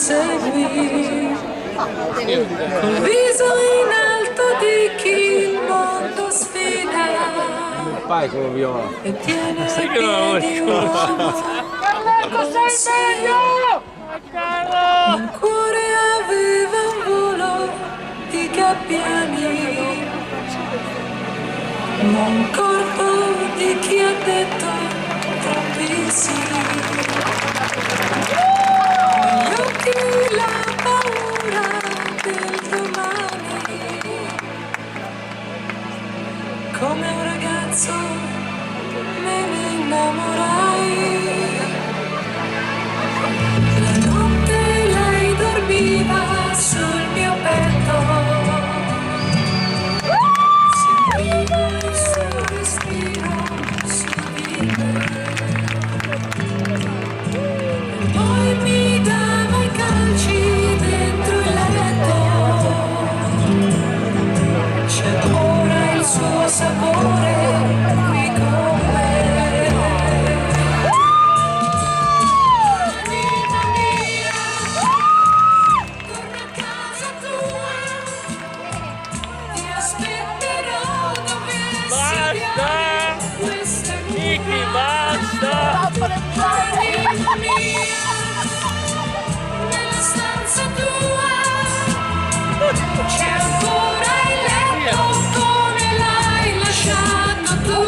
insegui, col viso in alto di chi il mondo sfida e tiene in piedi un il cuore aveva un volo di gabbiani, ma un corpo di chi ha detto troppi sì. Negli occhi la paura del domani, come un ragazzo me ne innamorai. La notte lei dormiva sul mio petto, sentivo il suo respiro su di me. E poi mi dava i calci dentro il letto, c'è ora il suo sapore qui con me. Nella stanza tua c'è ancora il letto come l'hai lasciato tu.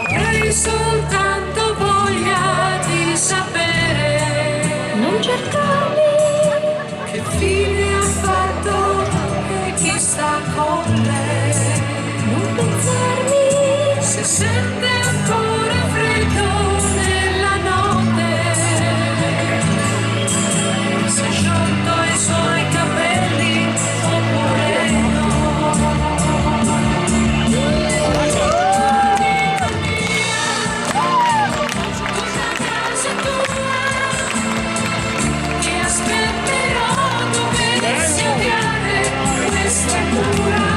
Avrei soltanto voglia di sapere, non cercarmi, che fine ha fatto e chi sta con lei. Non pensarmi se sente ancora freddo nella notte, se è sciolto i suoi capelli oppure no. Anima mia, torna a casa tua, che aspetterò dove si avviare questa cura.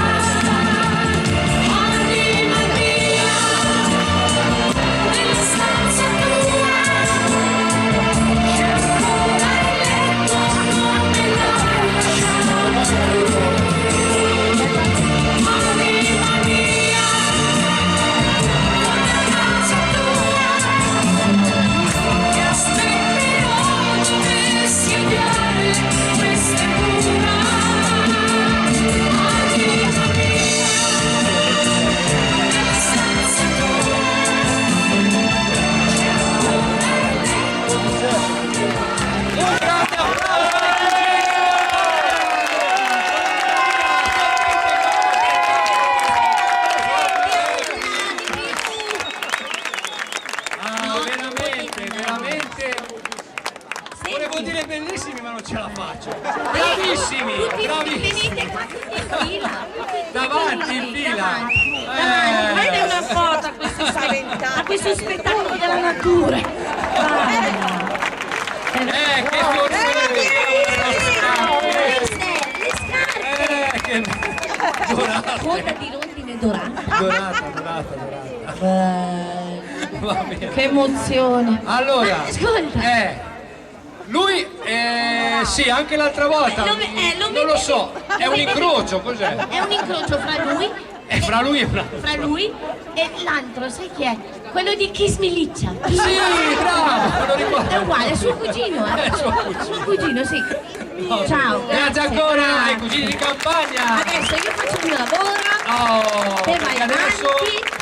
Volevo dire bellissimi ma non ce la faccio. Bravissimi, bravissimi. Venite qua tutti in fila. Davanti in fila. Fate una foto a questo spettacolo della natura. Che forse che dorata. Coda di rondine dorata. Dorata. Va bene. Che emozione. Allora, Ascolta. lui, sì, anche l'altra volta, non lo so, è un incrocio, cos'è? È un incrocio fra lui Fra lui e fra lui e l'altro, sai chi è? Quello di Kiss Me Liccia. Sì, bravo, me lo ricordo. È uguale, è suo cugino, suo cugino, sì. Ciao. Grazie ancora ai cugini di campagna. Adesso io faccio il mio lavoro. Oh, te vai adesso avanti.